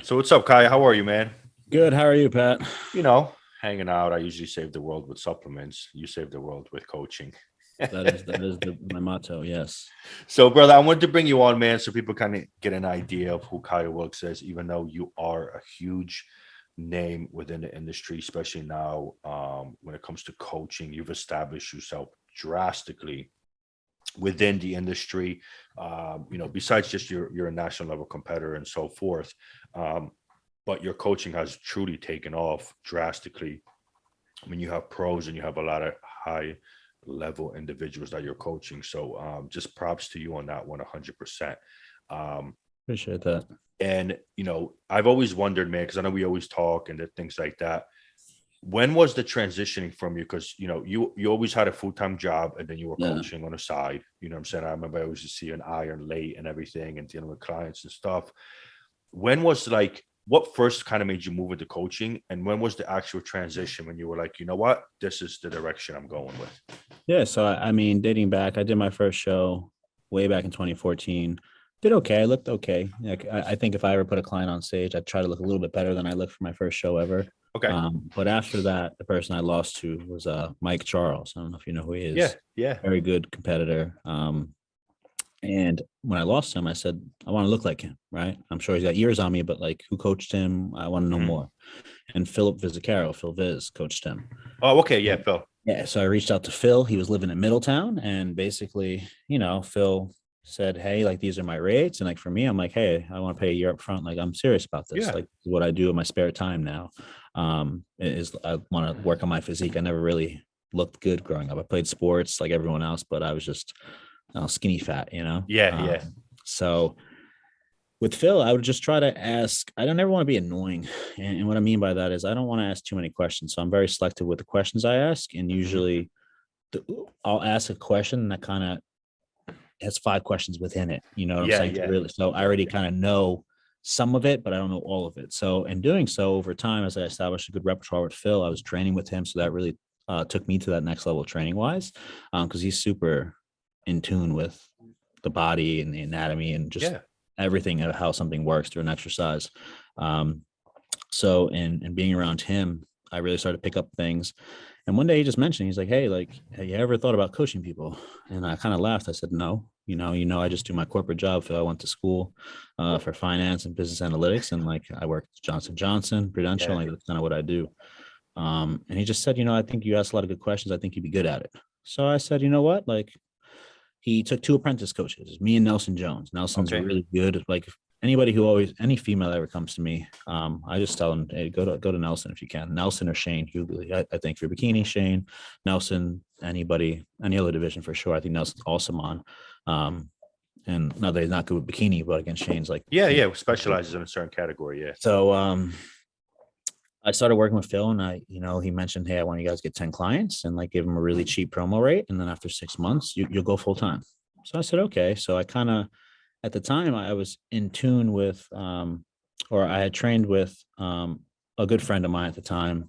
So what's up, Kai? How are you, man? Good. How are you, Pat? You know, hanging out. I usually save the world with supplements. You save the world with coaching. That is my motto. Yes. So, brother, I wanted to bring you on, man, so people kind of get an idea of who Kyle Wilkes is, even though you are a huge name within the industry, especially now when it comes to coaching. You've established yourself drastically within the industry. Besides just you're a national level competitor and so forth. Um, but your coaching has truly taken off drastically. I mean, you have pros and you have a lot of high level individuals that you're coaching. So just props to you on that one, 100%. Um, Appreciate that. and I've always wondered, man, because I know we always talk and things like that. When was the transitioning from you? Because you always had a full-time job and then you were Yeah. coaching on the side. You know what I'm saying? I remember I always used to see an iron late and everything and dealing with clients and stuff. When was like what first kind of made you move into coaching, and when was the actual transition when you were like, you know what, this is the direction I'm going with? Yeah. So I mean, dating back, I did my first show way back in 2014. Did okay. I looked okay. Like I think if I ever put a client on stage, I'd try to look a little bit better than I looked for my first show ever. Okay. But after that, the person I lost to was Mike Charles. I don't know if you know who he Yeah. is. Yeah. Very good competitor. And when I lost him, I said, I want to look like him, right? I'm sure he's got years on me, but like who coached him? I want to know Mhm. more. And Phil Viz coached him. Oh, okay. Yeah, Phil. Yeah. So I reached out to Phil. He was living in Middletown. And basically, Phil said, hey, like these are my rates. And like for me, I'm like, hey, I want to pay a year up front. Like I'm serious about this. Yeah. Like this is what I do in my spare time now. Is I want to work on my physique. I never really looked good growing up. I played sports like everyone else, but I was just skinny fat. Yeah. Yeah. So with Phil, I would just try to ask. I don't ever want to be annoying. And what I mean by that is I don't want to ask too many questions. So I'm very selective with the questions I ask. And Mhm. usually I'll ask a question that kind of has five questions within it. You know what I'm Yeah. saying? Yeah. So I already kind of know some of it, but I don't know all of it. So in doing so over time, as I established a good repertoire with Phil, I was training with him. So that really took me to that next level training wise, because he's super in tune with the body and the anatomy and just Yeah. everything of how something works through an exercise. Um, so in being around him, I really started to pick up things. And one day he just mentioned, he's like, hey, like, have you ever thought about coaching people? And I kind of laughed. I said, no, I just do my corporate job. So I went to school for finance and business analytics. And like, I worked at Johnson, Prudential, Yeah. like that's kind of what I do. And he just said, I think you asked a lot of good questions. I think you'd be good at it. So I said, you know what? Like, he took two apprentice coaches, me and Nelson Jones. Nelson's Okay. really good. Like anybody who always any female that ever comes to me, I just tell them, hey, go to Nelson if you can. Nelson or Shane Hughley. I think for bikini, Shane, Nelson, anybody, any other division for sure. I think Nelson's awesome on. And not that he's not good with bikini, but against Shane's like, Yeah. Yeah. Specializes in a certain category. Yeah. so I started working with Phil and he mentioned, hey, I want you guys to get 10 clients and like give him a really cheap promo rate. And then after 6 months, you'll go full time. So I said, okay. So I kind of, at the time I was in tune with, or I had trained with a good friend of mine at the time.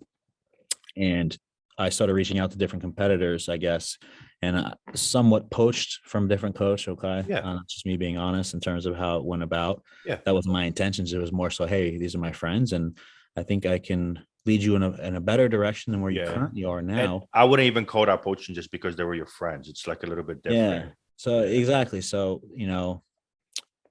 And I started reaching out to different competitors, I guess, and somewhat poached from different coach. Okay. Yeah. Just me being honest in terms of how it went about. Yeah. That wasn't my intentions. It was more so, hey, these are my friends. And I think I can lead you in a better direction than where you Yeah. currently are And now. I wouldn't even call that poaching just because they were your friends. It's like a little bit Yeah. different. So Yeah. exactly. So,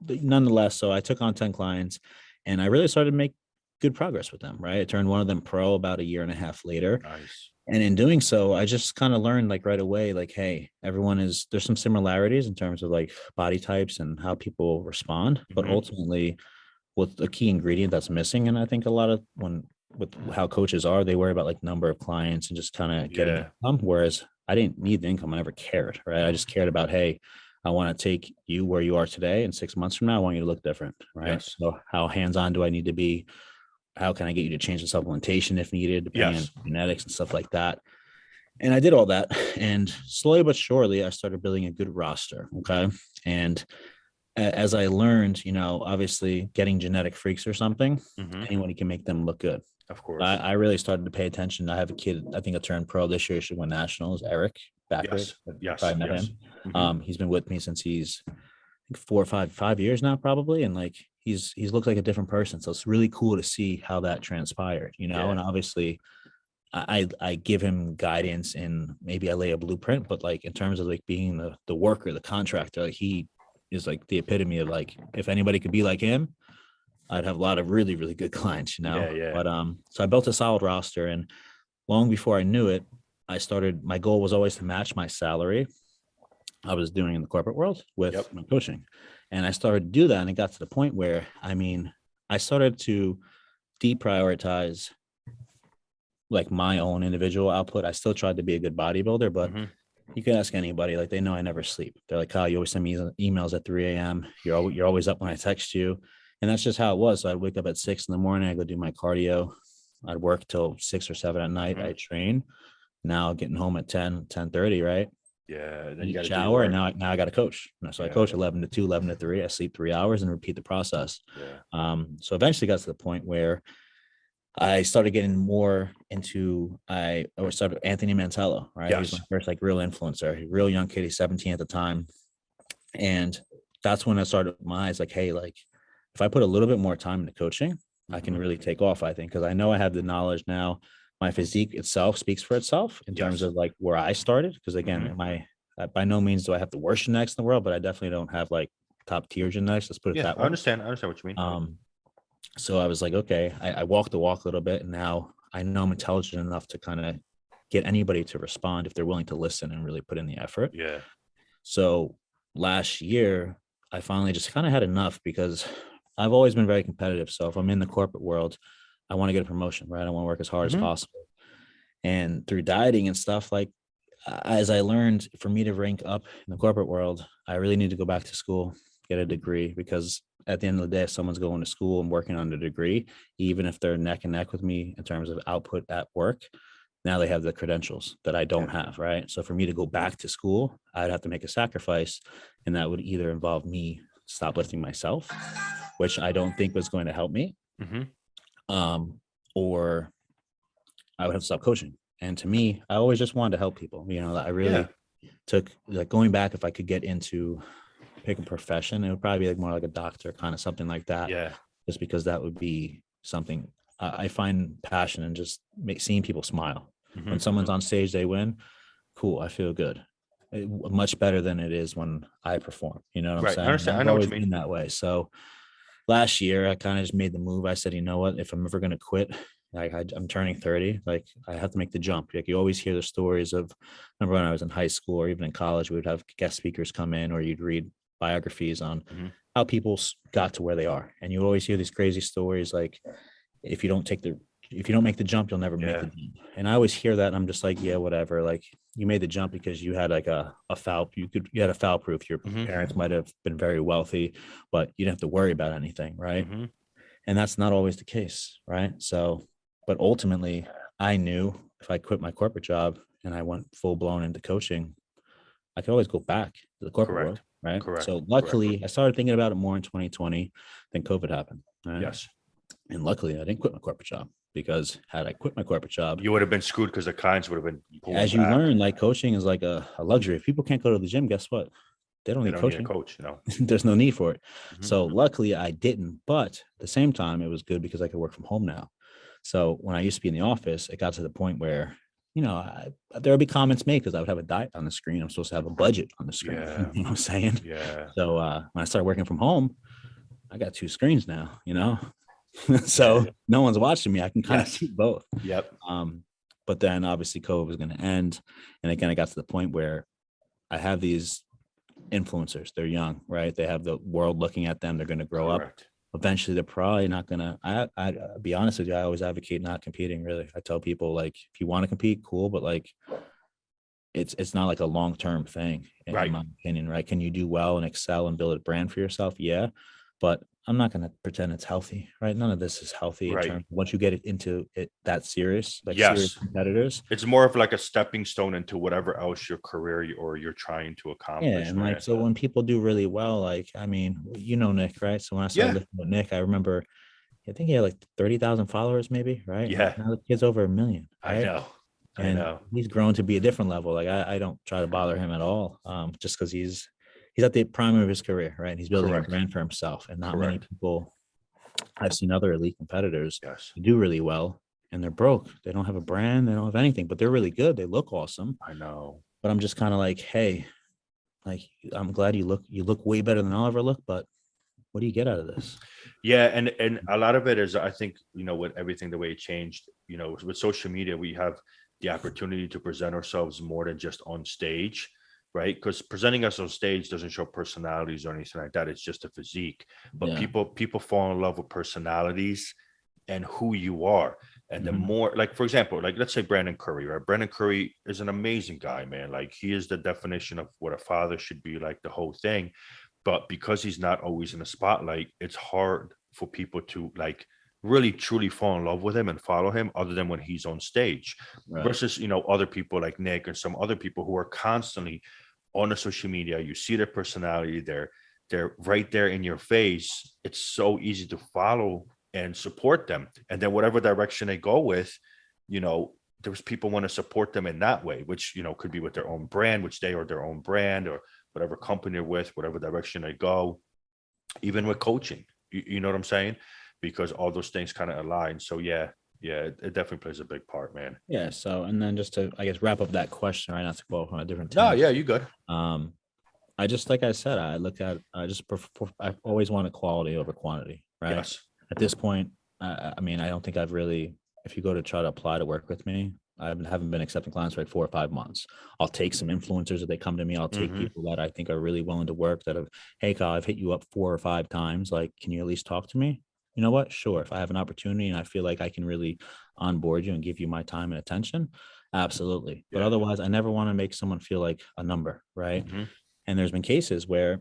nonetheless, so I took on 10 clients and I really started to make good progress with them, right? I turned one of them pro about a year and a half later. Nice. And in doing so, I just kind of learned like right away, like, hey, there's some similarities in terms of like body types and how people respond. But Hmm. ultimately, what the key ingredient that's missing, and I think a lot of when with how coaches are, they worry about like number of clients and just kind of getting Yeah. income. Whereas I didn't need the income. I never cared, right? I just cared about, hey, I want to take you where you are today, and 6 months from now, I want you to look different, right? Yes. So how hands-on do I need to be? How can I get you to change the supplementation if needed, depending on Yes. genetics and stuff like that? And I did all that. And slowly but surely, I started building a good roster. Okay. And as I learned, obviously getting genetic freaks or something, Hmm. anyone can make them look good. Of I, course. I really started to pay attention. I have a kid, I think I turned pro this year. Should win nationals. Eric Backert. Yes. You Yes. probably met Yes. him. Hmm. He's been with me since he's I think 4 or 5 years now, probably. And like he's looked like a different person. So it's really cool to see how that transpired, Yeah. and obviously I give him guidance and maybe I lay a blueprint, but like in terms of like being the worker, the contractor, like he is like the epitome of like, if anybody could be like him, I'd have a lot of really, really good clients, Yeah. Yeah. But so I built a solid roster, and long before I knew it, my goal was always to match my salary I was doing in the corporate world with Yep. my coaching. And I started to do that. And it got to the point where, I mean, I started to deprioritize like my own individual output. I still tried to be a good bodybuilder, but Mhm. you can ask anybody, like they know I never sleep. They're like, Kyle, you always send me emails at 3 a.m. You're always up when I text you. And that's just how it was. So I'd wake up at 6 in the morning, I go do my cardio. I'd work till 6 or 7 at night. Mhm. I train. Now getting home at 10:30, right? Yeah. Then you Eat, got to do your shower, and work. now I got to coach. So I Yeah. coach 11 to 2, 11 to 3. I sleep 3 hours and repeat the process. Yeah. So eventually got to the point where I started getting more into I started Anthony Mantello, right? He was my Yes. first like real influencer, real young kid. He's 17 at the time. And that's when I started my eyes like, hey, like if I put a little bit more time into coaching, I can Mhm. really take off, I think, because I know I have the knowledge now. My physique itself speaks for itself in terms Yes. of like where I started. Because again, Mhm. by no means do I have the worst genetics in the world, but I definitely don't have like top tier genetics. Let's put it Yeah. that I way. understand. I understand what you mean. So I was like, okay, I walked the walk a little bit, and now I know I'm intelligent enough to kind of get anybody to respond if they're willing to listen and really put in the effort. Yeah. So last year, I finally just kind of had enough because I've always been very competitive. So if I'm in the corporate world, I want to get a promotion, right? I want to work as hard as Mhm. possible. And through dieting and stuff, like as I learned, for me to rank up in the corporate world, I really need to go back to school, get a degree, because at the end of the day, if someone's going to school and working on a degree, even if they're neck and neck with me in terms of output at work, now they have the credentials that I don't Yeah. have, right? So for me to go back to school, I'd have to make a sacrifice, and that would either involve me stop lifting myself, which I don't think was going to help me, Mhm. um, or I would have to stop coaching. And to me, I always just wanted to help people. I Yeah. really took like going back, if I could get into pick a profession, it would probably be like more like a doctor, kind of something like that, Yeah. just because that would be something I find passion in, just seeing people smile. When Mhm. someone's on stage, they win. Cool. I feel good. Much better than it is when I perform. You know what I'm Right. I saying? And understand. I I've know what always you mean. been that way. So last year, I kind of just made the move. I said, you know what? If I'm ever going to quit, like I'm turning 30, like I have to make the jump. Like you always hear the stories of, remember when I was in high school or even in college, we would have guest speakers come in, or you'd read biographies on Mhm. how people got to where they are. And you always hear these crazy stories like, if you don't take the if you don't make the jump, you'll never make Yeah. the jump. And I always hear that, and I'm just like, yeah, whatever. Like you made the jump because you had like a foul. You had a foul proof. Your Mhm. parents might have been very wealthy, but you didn't have to worry about anything, right? Mhm. And that's not always the case, right? So, but ultimately, I knew if I quit my corporate job and I went full blown into coaching, I could always go back to the corporate world, Correct. right? Correct. So Correct. luckily, I started thinking about it more in 2020. Then COVID happened, right? Yes. And luckily, I didn't quit my corporate job, because had I quit my corporate job, You would have been screwed because the clients would have been pulling as you back. learn, like coaching is like a luxury. If people can't go to the gym, guess what? They don't They need don't need a coaching. coach. No. There's no need for it. Mhm. So luckily I didn't, but at the same time, it was good because I could work from home now. So when I used to be in the office, it got to the point where, there would be comments made because I would have a diet on the screen. I'm supposed to have a budget on the screen. Yeah. You know what I'm saying? Yeah. So when I started working from home, I got two screens now, Yeah. so no one's watching me. I can kind of Yes. see both. Yep. Um, but then obviously COVID was going to end. And again, I got to the point where I have these influencers. They're young, right? They have the world looking at them. They're going to grow up. Correct. Eventually, they're probably not going to. I'll be honest with you. I always advocate not competing. Really, I tell people like, if you want to compete, cool, but like, it's not like a long term thing, in Right. my opinion, right? Can you do well and excel and build a brand for yourself? Yeah, but I'm not going to pretend it's healthy, right? None of this is healthy in Right. terms of once you get it into it that serious, like serious Yes. competitors. It's more of like a stepping stone into whatever else your career or you're trying to Yeah, accomplish, and like man. so when people do really well, like I mean, Nick, right? So when I started Yeah. lifting with Nick, I remember I think he had like 30,000 followers, maybe, right? And Yeah. now the kid's over 1 million, I right? know. I And know. he's grown to be a different level. Like I don't try to bother him at all, just because he's he's at the prime of his career, right? He's building Correct. a brand for himself, and not many Correct. people. I've seen other elite competitors Yes. do really well, and they're broke. They don't have a brand. They don't have anything, but they're really good. They look awesome. I know. But I'm just kind of like, hey, like I'm glad you look way better than I'll ever look, but what do you get out of this? Yeah, and a lot of it is, I think, with everything the way it changed, with social media, we have the opportunity to present ourselves more than just on stage, right? Because presenting us on stage doesn't show personalities or anything like that. It's just a physique. But Yeah. people fall in love with personalities and who you are. And the Mhm. more, like, for example, like, let's say Brandon Curry, right? Brandon Curry is an amazing guy, man. Like, he is the definition of what a father should be, like, the whole thing. But because he's not always in the spotlight, it's hard for people to, like, really truly fall in love with him and follow him other than when he's on stage Right. versus, other people like Nick and some other people who are constantly on the social media. You see their personality, they're right there in your face. It's so easy to follow and support them. And then whatever direction they go with, there's people want to support them in that way, which, could be with their own brand, which they are their own brand, or whatever company they're with, whatever direction they go, even with coaching. You know what I'm saying? Because all those things kind of align. So yeah, it definitely plays a big part, man. Yeah. So, and then just to, I guess, wrap up that question, right? Not to go off on a different No, tangent. yeah, you good. I just, like I said, I just prefer, I always wanted quality over quantity, right? Yes. At this point, I mean, I don't think I've really, if you go to try to apply to work with me, I haven't been accepting clients for like 4 or 5 months. I'll take some influencers if they come to me. I'll take Hmm. people that I think are really willing to work that have, hey, Kyle, I've hit you up 4 or 5 times. Like, can you at least talk to me? You know what? Sure. If I have an opportunity and I feel like I can really onboard you and give you my time and attention, absolutely. But Yeah. otherwise, I never want to make someone feel like a number, right? Hmm. And there's been cases where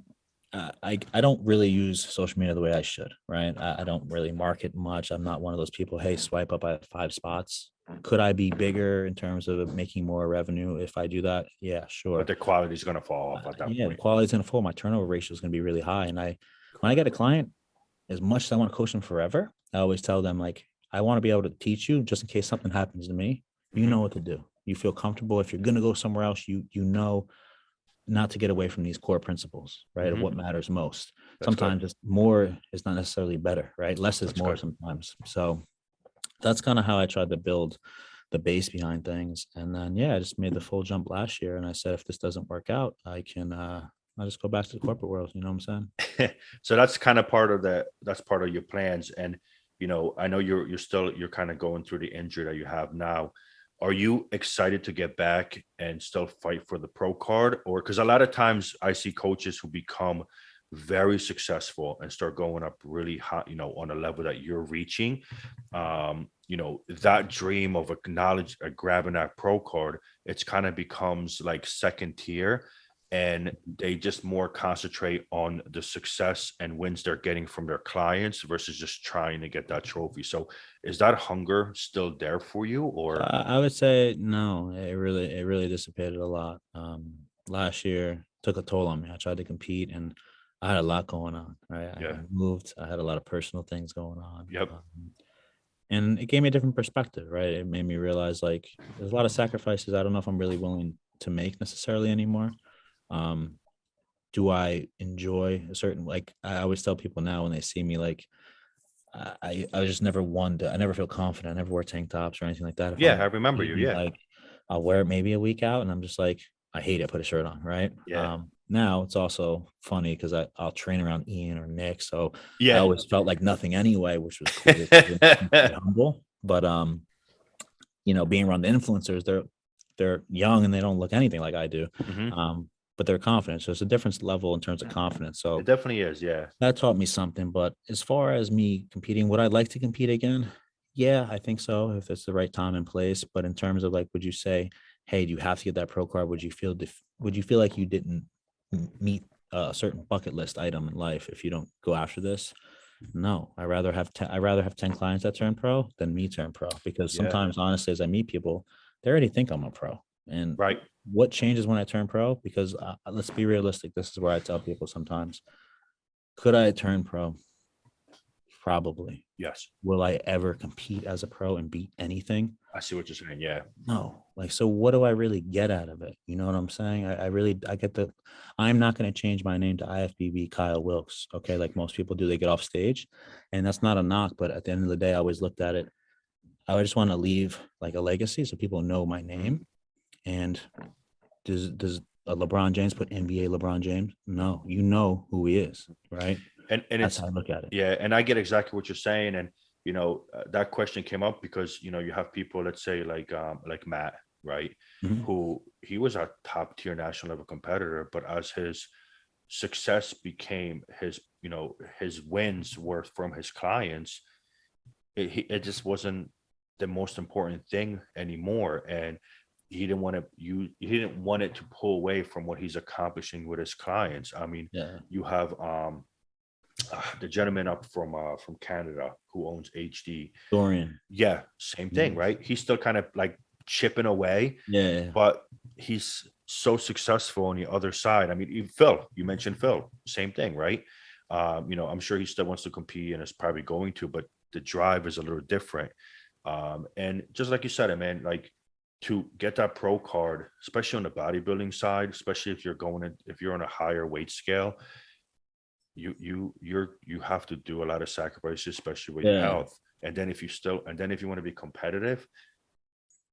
I don't really use social media the way I should, right? I don't really market much. I'm not one of those people, hey, swipe up at 5 spots. Could I be bigger in terms of making more revenue if I do that? Yeah, But sure. the quality is going to fall off at that Yeah, the point. quality is going to fall. My turnover ratio is going to be really high. And when I get a client, as much as I want to coach them forever, I always tell them, like, I want to be able to teach you just in case something happens to me. You know Mhm. what to do. You feel comfortable. If you're going to go somewhere else, you know not to get away from these core principles, right? Of Mhm. what matters most. That's good. Sometimes just more is not necessarily better, right? Less is That's more good. sometimes. So that's kind of how I tried to build the base behind things. And then, yeah, I just made the full jump last year. And I said, if this doesn't work out, I'll just go back to the corporate world. You know what I'm saying? So that's kind of that's part of your plans. And I know you're kind of going through the injury that you have now. Are you excited to get back and still fight for the pro card? Or because a lot of times I see coaches who become very successful and start going up really high, on a level that you're reaching. That dream of acknowledge grabbing that pro card, it's kind of becomes like second tier, and they just more concentrate on the success and wins they're getting from their clients versus just trying to get that trophy. So is that hunger still there for you, or? I would say no. It really dissipated a lot. Last year took a toll on me. I tried to compete, and I had a lot going on. Right, I Yeah. moved. I had a lot of personal things going on, Yep. and it gave me a different perspective. Right, it made me realize like there's a lot of sacrifices I don't know if I'm really willing to make necessarily anymore. Um, do I enjoy a certain, like I always tell people now when they see me, like I was just never one to, I never feel confident. I never wear tank tops or anything like that. If Yeah, I'm I remember you. competing, Yeah. like I'll wear it maybe a week out and I'm just like, I hate it. Put a shirt on. Right. Yeah. Now it's also funny because I'll train around Ian or Nick. So I Yeah. always felt like nothing anyway, which was cool. Humble. But being around the influencers, they're young and they don't look anything like I do. Hmm. But they're confident. So it's a different level in terms of confidence. It So definitely is. Yeah. that taught me something. But as far as me competing, would I like to compete again? Yeah, I think so, if it's the right time and place. But in terms of like, would you say, hey, do you have to get that pro card? Would you feel like you didn't meet a certain bucket list item in life if you don't go after this? No, I rather have 10 clients that turn pro than me turn pro, because Yeah. sometimes honestly, as I meet people, they already think I'm a pro. And Right. what changes when I turn pro? Because let's be realistic. This is where I tell people sometimes, could I turn pro? Probably. Yes. Will I ever compete as a pro and beat anything? I see what you're saying. Yeah. No. Like, so what do I really get out of it? You know what I'm saying? I get the, I'm not going to change my name to IFBB Kyle Wilkes. Okay. Like most people do, they get off stage, and that's not a knock. But at the end of the day, I always looked at it. I just want to leave like a legacy so people know my name. And does a LeBron James put NBA LeBron James? No, you know who he is, right? And That's it's, how I look at it. yeah, and I get exactly what you're saying. And that question came up because you have people, let's say like Matt, right, Mhm. who he was a top tier national level competitor, but as his success became his wins were from his clients, it just wasn't the most important thing anymore, and he didn't want it to pull away from what he's accomplishing with his clients. I mean, Yeah. you have the gentleman up from Canada who owns HD. Dorian. Yeah, same thing, Yes. right? He's still kind of like chipping away, Yeah. but he's so successful on the other side. I mean, Phil, you mentioned Phil, same thing, right? I'm sure he still wants to compete and is probably going to, but the drive is a little different. And just like you said, man, like to get that pro card, especially on the bodybuilding side, especially if you're on a higher weight scale, you have to do a lot of sacrifices, especially with your Yeah. health. And then if you want to be competitive,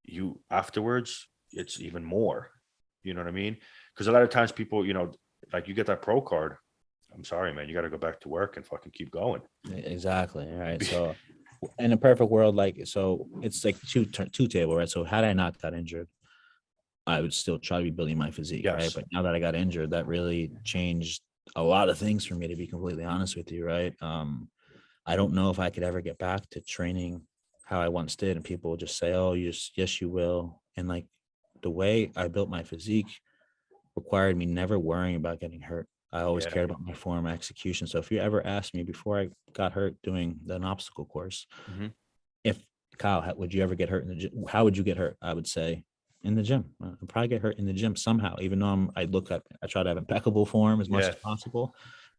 you afterwards, it's even more. You know what I mean? Because a lot of times people, like you get that pro card, I'm sorry, man, you got to go back to work and fucking keep going. Exactly. All right. So in a perfect world, like, so it's like two table, right? So had I not got injured, I would still try to be building my physique, right? Yes. But now that I got injured, that really changed a lot of things for me, to be completely honest with you, right? I don't know if I could ever get back to training how I once did. And people will just say, oh, yes, you will. And like the way I built my physique required me never worrying about getting hurt. I always Yeah. cared about my form execution. So if you ever asked me before I got hurt doing an obstacle course, Mhm. if Kyle, would you ever get hurt in the gym? How would you get hurt? I would say in the gym. I'd probably get hurt in the gym somehow, even though I try to have impeccable form as much Yeah. as possible.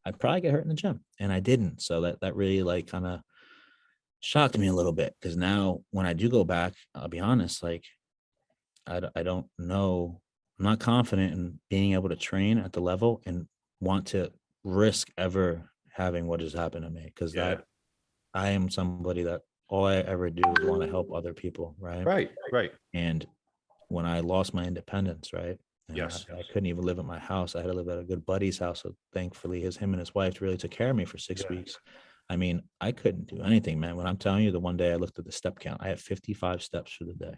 I'd probably get hurt in the gym, and I didn't. So that really like kind of shocked me a little bit, because now when I do go back, I'll be honest, like I don't know. I'm not confident in being able to train at the level and want to risk ever having what has happened to me, because Yeah. that I am somebody that all I ever do is want to help other people, right? Right. And when I lost my independence, right, and Yes. I couldn't even live at my house, I had to live at a good buddy's house. So thankfully, him and his wife really took care of me for 6 weeks. I mean, I couldn't do anything, man. When I'm telling you, the one day I looked at the step count, I had 55 steps for the day.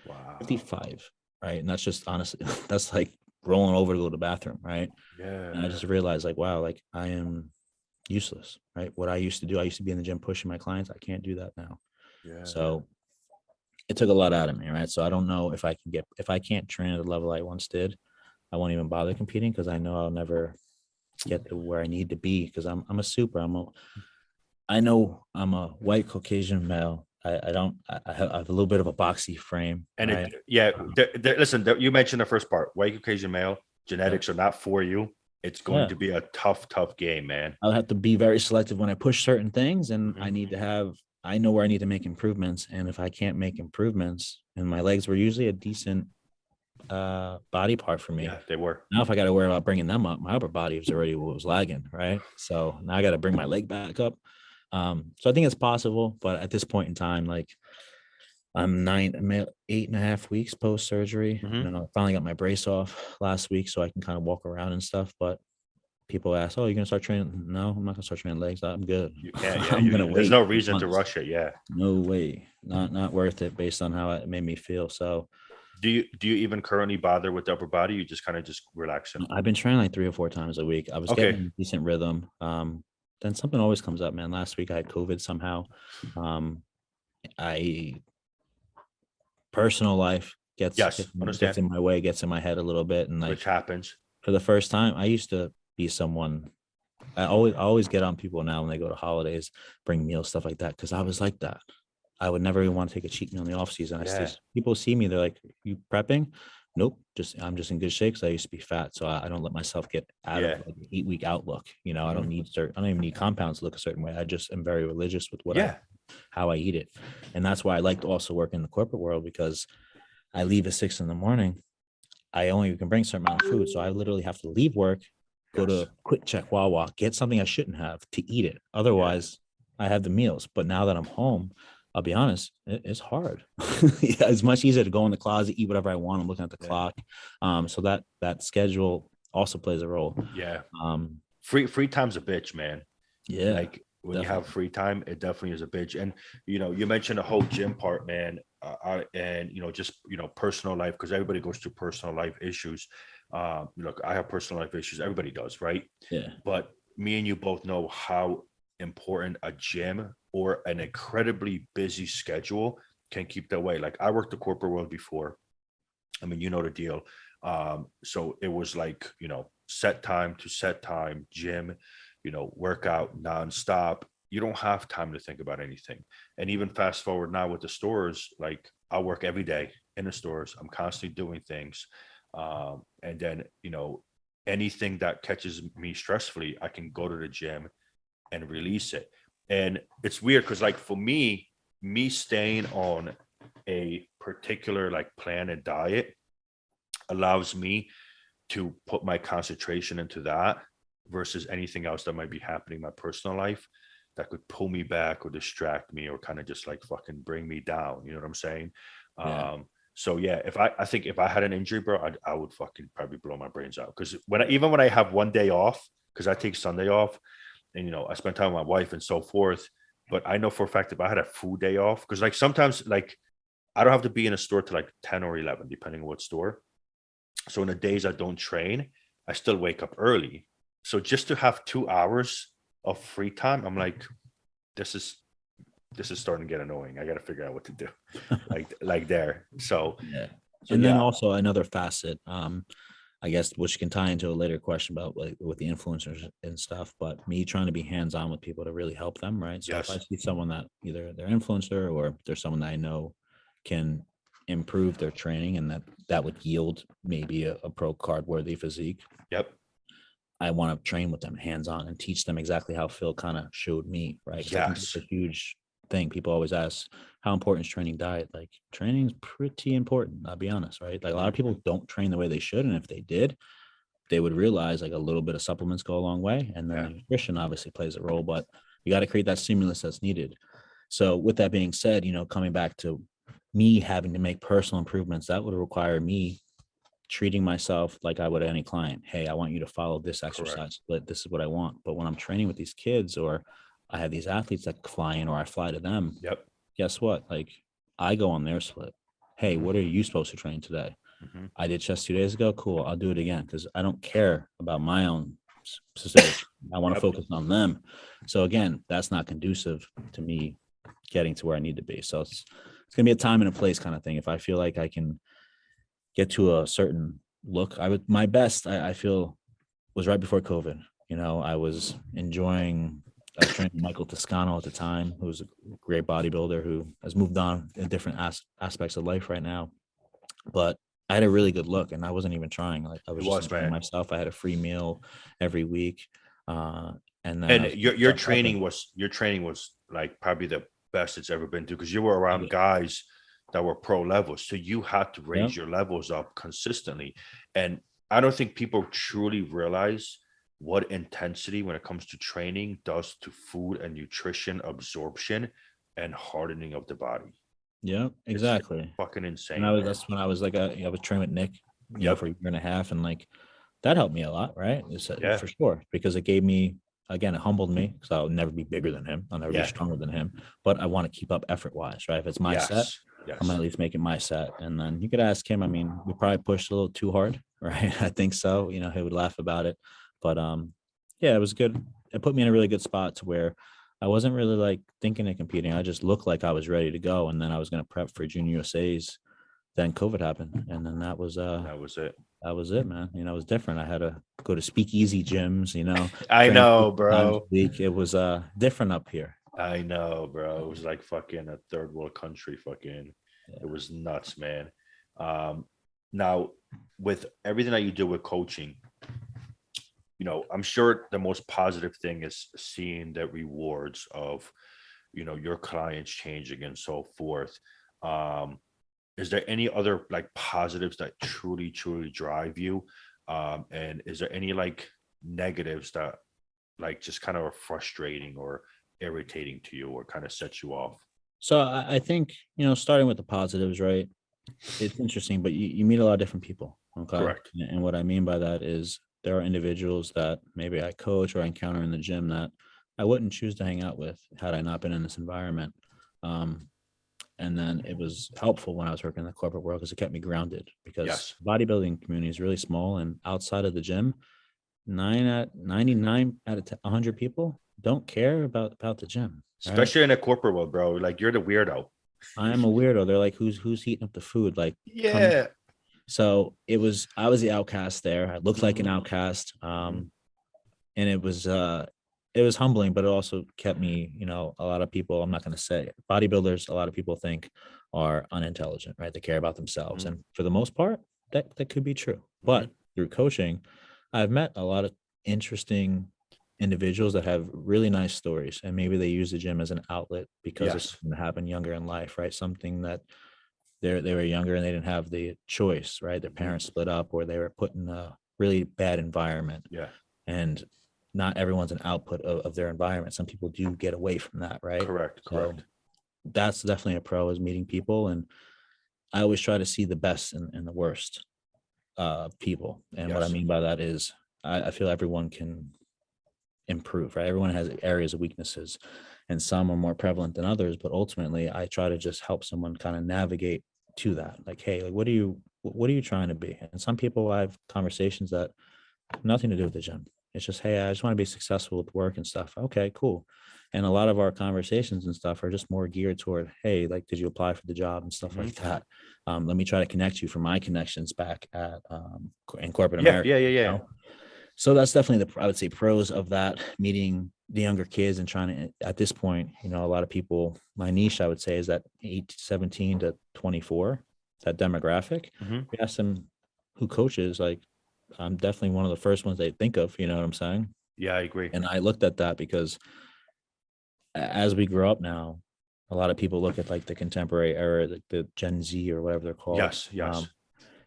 Wow. 55, right? And that's just honestly, that's like rolling over to go to the bathroom, right? Yeah. And I just realized, like, wow, like I am useless, right? What I used to do, I used to be in the gym pushing my clients. I can't do that now. Yeah. So it took a lot out of me, right? So I don't know if I can't train at the level I once did, I won't even bother competing, because I know I'll never get to where I need to be, because I know I'm a white Caucasian male. I have a little bit of a boxy frame. And right? listen, you mentioned the first part, white Caucasian male, genetics are not for you. It's going Yeah. to be a tough game, man. I'll have to be very selective when I push certain things, and Mhm. I know where I need to make improvements. And if I can't make improvements, and my legs were usually a decent body part for me. Yeah, they were. Now, if I got to worry about bringing them up, my upper body was already what was lagging, right? So now I got to bring my leg back up. So I think it's possible, but at this point in time, like I'm 8.5 weeks post surgery. Mhm. I finally got my brace off last week, so I can kind of walk around and stuff. But people ask, "Oh, you're gonna start training?" No, I'm not gonna start training legs. I'm good. You can't. Yeah, I'm gonna there's wait no reason to months. rush it. Yeah. No way. Not worth it based on how it made me feel. So Do you even currently bother with the upper body? You just kind of just relaxing. I've been training like 3 or 4 times a week. I was Okay. getting a decent rhythm. Then something always comes up, man. Last week I had COVID somehow. I personal life Yes, gets understand. in my way, gets in my head a little bit. And Which like happens. for the first time, I used to be someone. I always get on people now when they go to holidays, bring meals, stuff like that, because I was like that. I would never even want to take a cheat meal in the off season. Yeah. People see me, they're like, "You prepping?" Nope, I'm just in good shape because I used to be fat, so I don't let myself get out of Yeah. like an 8 week outlook. You know, Mhm. I don't even need compounds to look a certain way. I just am very religious with Yeah. how I eat it, and that's why I like to also work in the corporate world because I leave at 6 in the morning. I only can bring a certain amount of food, so I literally have to leave work, go Yes. to quick check Wawa, get something I shouldn't have to eat it. Yeah. Otherwise, I have the meals. But now that I'm home, I'll be honest, it's hard. Yeah, it's much easier to go in the closet, eat whatever I want. I'm looking at the Yeah. clock. So that schedule also plays a role. Yeah. Um, Free time's a bitch, man. yeah, Like when you have definitely. free time, it definitely is a bitch. And you mentioned the whole gym part, man. And just personal life, because everybody goes through personal life issues. Look, I have personal life issues. Everybody does, right? Yeah, But me and you both know how important a gym or an incredibly busy schedule can keep that way. Like I worked the corporate world before. I mean, you know the deal. So it was like, set time to set time, gym, workout nonstop. You don't have time to think about anything. And even fast forward now with the stores, like I work every day in the stores. I'm constantly doing things. And then, anything that catches me stressfully, I can go to the gym and release it. And it's weird because, like, for me staying on a particular like plan and diet allows me to put my concentration into that versus anything else that might be happening in my personal life that could pull me back or distract me or kind of just like fucking bring me down. You know what I'm saying? yeah, So yeah, if I think if I had an injury, bro, I would fucking probably blow my brains out. Because even when I have one day off, because I take Sunday off, and I spend time with my wife and so forth. But I know for a fact if I had a food day off, because like sometimes like I don't have to be in a store till like 10 or 11, depending on what store. So in the days I don't train, I still wake up early. So just to have 2 hours of free time, I'm like, this is this is starting to get annoying. I got to figure out what to do, like there. yeah. So And then yeah, also another facet, I guess, which can tie into a later question about like with the influencers and stuff, but me trying to be hands on with people to really help them, right? So if I yes, see someone that either they're influencer or there's someone that I know can improve their training and that would yield maybe a pro card worthy physique, yep, I want to train with them hands on and teach them exactly how Phil kind of showed me, right? Because I think that's yes, a huge thing. People always ask, how important is training diet? Like training's pretty important, I'll be honest, right? Like a lot mhm, of people don't train the way they should. And if they did, they would realize like a little bit of supplements go a long way. And then yeah, the nutrition obviously plays a role, but you got to create that stimulus that's needed. So with that being said, coming back to me having to make personal improvements, that would require me treating myself like I would any client. Hey, I want you to follow this correct, exercise split. This is what I want. But when I'm training with these kids or I have these athletes that fly in or I fly to them, yep, guess what? Like I go on their split. Hey, mhm, what are you supposed to train today? mhm, I did chest 2 days ago. Cool. I'll do it again because I don't care about my own specific. I want to yep, focus on them. So again, that's not conducive to me getting to where I need to be. So it's gonna be a time and a place kind of thing. If I feel like I can get to a certain look, my best I feel was right before COVID. I was enjoying. I was training Michael Toscano at the time, who was a great bodybuilder who has moved on in different aspects of life right now. But I had a really good look, and I wasn't even trying. Like I it was just was, enjoying man. myself. I had a free meal every week, uh, and then I And was your training was like probably the best it's ever been to because you were around yeah, guys that were pro levels. So you had to yeah, raise your levels up consistently. And I don't think people truly realize what intensity when it comes to training does to food and nutrition absorption and hardening of the body. yeah, It's exactly. fucking And insane, bro. that's when I was like, I was training with Nick, for Yep. a year and a half, and like that helped me a lot, right? Yeah. For sure, because it gave me, again, it humbled me because I'll never be bigger than him. I'll never be Yeah. stronger than him, but I want to keep up effort wise, right? If it's my set, Yes. I'm gonna Yes. at least make it my set. And then you could ask him. I mean, we probably pushed a little too hard, right? I think so. He would laugh about it, but yeah, it was good. It put me in a really good spot to where I wasn't really like thinking of competing. I just looked like I was ready to go, and then I was gonna prep for Junior USA's. Then COVID happened, and then And that was it. that was it, man. It was different. I had to go to speakeasy gyms, I train know, 50 times a bro. week. It was different up here. I know, bro. It was like fucking a third world country. Fucking, it Yeah. was nuts, man. Um, Now, with everything that you do with coaching, I'm sure the most positive thing is seeing the rewards of, your clients changing and so forth. Um, is there any other like positives that truly, truly drive you? And is there any like negatives that like just kind of are frustrating or irritating to you or kind of sets you off? So I think, starting with the positives, right? It's interesting, but you meet a lot of different people. Okay. Correct. And what I mean by that is there are individuals that maybe I coach or I encounter in the gym that I wouldn't choose to hang out with had I not been in this environment. Um, and then it was helpful when I was working in the corporate world because it kept me grounded because Yes. bodybuilding community is really small and outside of the gym, 99 out of 100 people don't care about the gym. Right. Especially in a corporate world, bro. Like you're the weirdo. I am a weirdo. They're like, who's heating up the food? Like, come. Yeah. So I was the outcast there. I looked like an Mhm, outcast. mhm. And it was humbling, but it also kept me, a lot of people, I'm not going to say bodybuilders, a lot of people think are unintelligent, right? They care about themselves. Mhm, And for the most part, that could be true. mhm. But through coaching, I've met a lot of interesting individuals that have really nice stories. And maybe they use the gym as an outlet because of Yes. something that happened younger in life, right? Something that they were younger and they didn't have the choice, right? Their Mhm. parents split up or they were put in a really bad environment. Yeah. And not everyone's an output of their environment. Some people do get away from that, right? Correct. So Correct. that's definitely a pro is meeting people. And I always try to see the best and the worst people. And what I Yes. mean by that is I feel everyone can improve, right? Everyone has areas of weaknesses and some are more prevalent than others, but ultimately I try to just help someone kind of navigate to that. Like, hey, like what are you trying to be? And some people I have conversations that have nothing to do with the gym. It's just, hey, I just want to be successful with work and stuff. Okay, cool. And a lot of our conversations and stuff are just more geared toward, hey, like, did you apply for the job and stuff Mhm. like that? Let me try to connect you for my connections back at in corporate Yeah. America. Yeah. Yeah. You Yeah. know? So that's definitely I would say pros of that, meeting the younger kids and trying to, at this point, a lot of people, my niche, I would say, is that 17 to 24, that demographic. Mhm. We ask them who coaches, like, I'm definitely one of the first ones they think of, you know what I'm saying? Yeah. I agree. And I looked at that because as we grow up now, a lot of people look at like the contemporary era, the Gen Z or whatever they're called. Yes. Yes.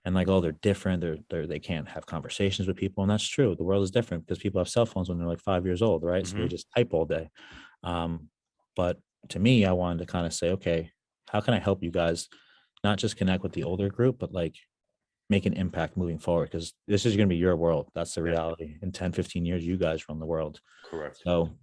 And like, oh, they're different. They can't have conversations with people, and that's true. The world is different because people have cell phones when they're like 5 years old, right? So they Mhm. just type all day. Um, but to me, I wanted to kind of say, okay, how can I help you guys not just connect with the older group, but like make an impact moving forward? Because this is going to be your world. That's the Yeah. reality. In 10, 15 years, you guys run the world. Correct. So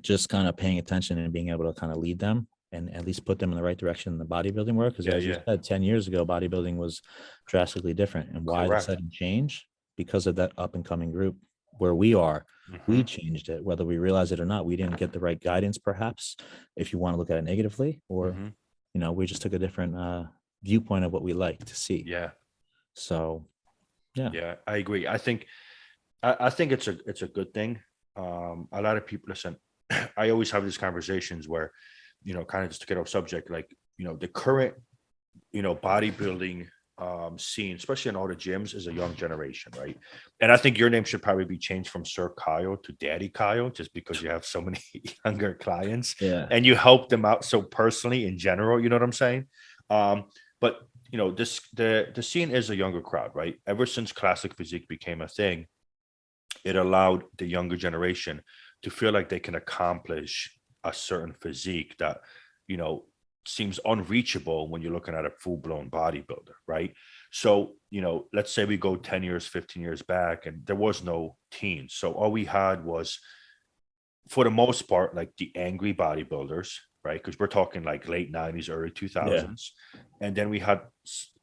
just kind of paying attention and being able to kind of lead them and at least put them in the right direction in the bodybuilding work. Because Yeah. as you Yeah. said, 10 years ago, bodybuilding was drastically different. And why the Correct. sudden change? Because of that up and coming group where we are, we Mhm. changed it, whether we realize it or not. We didn't get the right guidance, perhaps, if you want to look at it negatively, or, Mhm. we just took a different viewpoint of what we like to see. Yeah. So, yeah. Yeah. I agree. I think it's a good thing. A lot of people listen. I always have these conversations where, kind of just to get off subject, like, the current, bodybuilding scene, especially in all the gyms, is a young generation, right? And I think your name should probably be changed from Sir Kyle to Daddy Kyle, just because you have so many younger clients Yeah. and you help them out so personally in general. You know what I'm saying? But the scene is a younger crowd, right? Ever since classic physique became a thing, it allowed the younger generation to feel like they can accomplish a certain physique that you know seems unreachable when you're looking at a full-blown bodybuilder, right? So let's say we go 10 years 15 years back and there was no teens, so all we had was, for the most part, like the angry bodybuilders, right? Because we're talking like late 90s early Yeah. 2000s. And then we had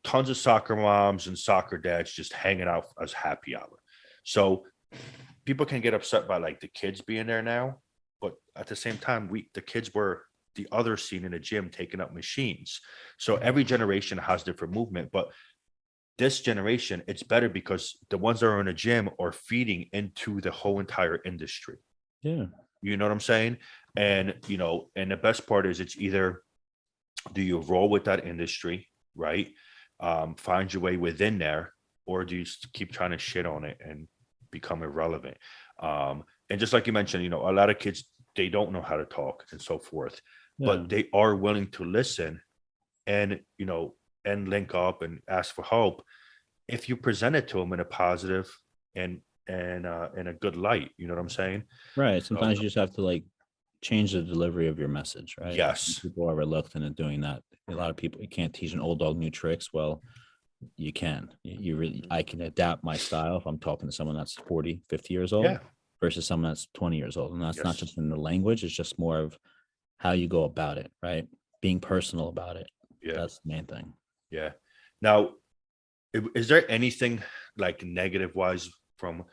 tons of soccer moms and soccer dads just hanging out as happy hour. So people can get upset by like the kids being there now, but at the same time, the kids were the other scene in the gym taking up machines. So every generation has different movement, but this generation, it's better because the ones that are in the gym are feeding into the whole entire industry. Yeah. You know what I'm saying? And and the best part is, it's either do you roll with that industry, right? find your way within there, or do you keep trying to shit on it and become irrelevant? And just like you mentioned, a lot of kids, they don't know how to talk and so forth, Yeah. but they are willing to listen and and link up and ask for help if you present it to them in a positive and in a good light. You know what I'm saying? Right. So Sometimes you just have to like change the delivery of your message, right? And some yes. people are reluctant in doing that. A lot of people, you can't teach an old dog new tricks. Well, you can. You really, Mhm. I can adapt my style if I'm talking to someone that's 40, 50 years old Yeah. versus someone that's 20 years old. And that's not Yes. just in the language, it's just more of how you go about it, right? Being personal about it. Yeah. That's the main thing. Yeah. Now, is there anything like negative wise from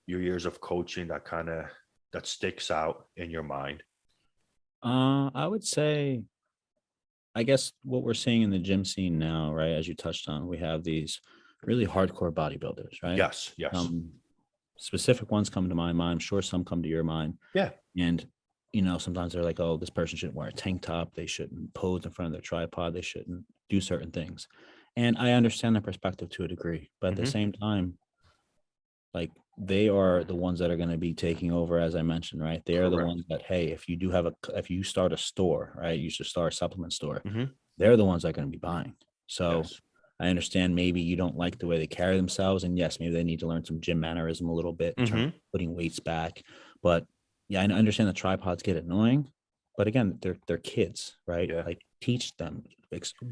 your years of coaching that sticks out in your mind? I would say, I guess what we're seeing in the gym scene now, right? As you touched on, we have these really hardcore bodybuilders, right? Yes. Yes. Um, Specific ones come to my mind. I'm sure some come to your mind. Yeah. And, sometimes they're like, oh, this person shouldn't wear a tank top. They shouldn't pose in front of their tripod. They shouldn't do certain things. And I understand that perspective to a degree. But at the Hmm. same time, like they are the ones that are going to be taking over, as I mentioned, right? They are the Correct. ones that, hey, if you start a store, right? You should start a supplement store. Hmm. They're the ones that are going to be buying. So Yes. I understand maybe you don't like the way they carry themselves. And yes, maybe they need to learn some gym mannerism a little bit in terms of Hmm. putting weights back. But yeah, I understand the tripods get annoying. But again, they're kids, right? Yeah. Like teach them,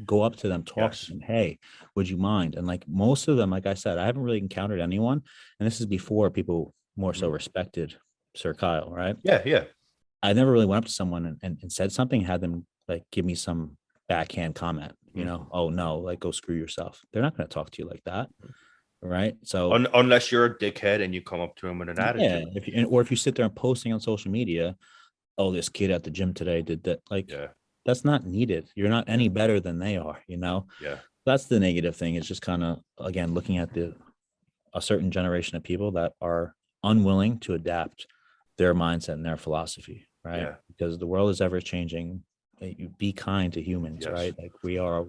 go up to them, talk to Yes. them. Hey, would you mind? And like most of them, like I said, I haven't really encountered anyone, and this is before people more so Hmm. respected Sir Kyle, right? Yeah. Yeah. I never really went up to someone and said something, had them like give me some backhand comment, Mhm. oh no, like go screw yourself. They're not going to talk to you like that, right? So Unless you're a dickhead and you come up to him with an yeah, attitude. or if you sit there and posting on social media, oh, this kid at the gym today did that, like Yeah. that's not needed. You're not Yeah. any better than they are. Yeah. That's the negative thing. It's just kind of again looking at a certain generation of people that are unwilling to adapt their mindset and their philosophy, right? Yeah. Because the world is ever changing. You be kind to humans, Yes. right? Like we are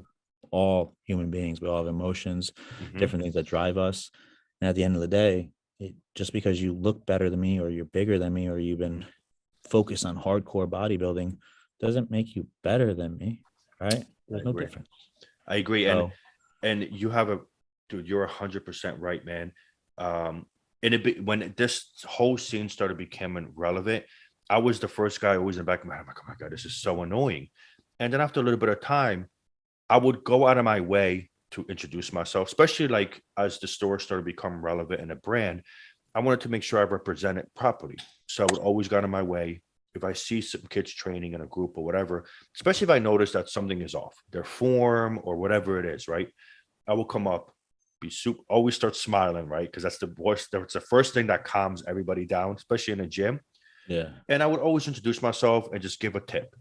all human beings. We all have emotions, Hmm. different things that drive us. And at the end of the day, just because you look better than me or you're bigger than me or you've been Hmm. focused on hardcore bodybuilding doesn't make you better than me, right? I There's no agree. difference. I agree. And So and you have a dude, you're 100% right, man. Um, and when this whole scene started becoming relevant, I was the first guy always in the back of my head. I'm like, oh my God, this is so annoying. And then after a little bit of time, I would go out of my way to introduce myself, especially like as the store started to become relevant in a brand. I wanted to make sure I represent it properly. So I would always go out of my way. If I see some kids training in a group or whatever, especially if I notice that something is off, their form or whatever it is, right? I will come up, be super, always start smiling, right? Because that's the first thing that calms everybody down, especially in a gym. yeah, And I would always introduce myself and just give a tip.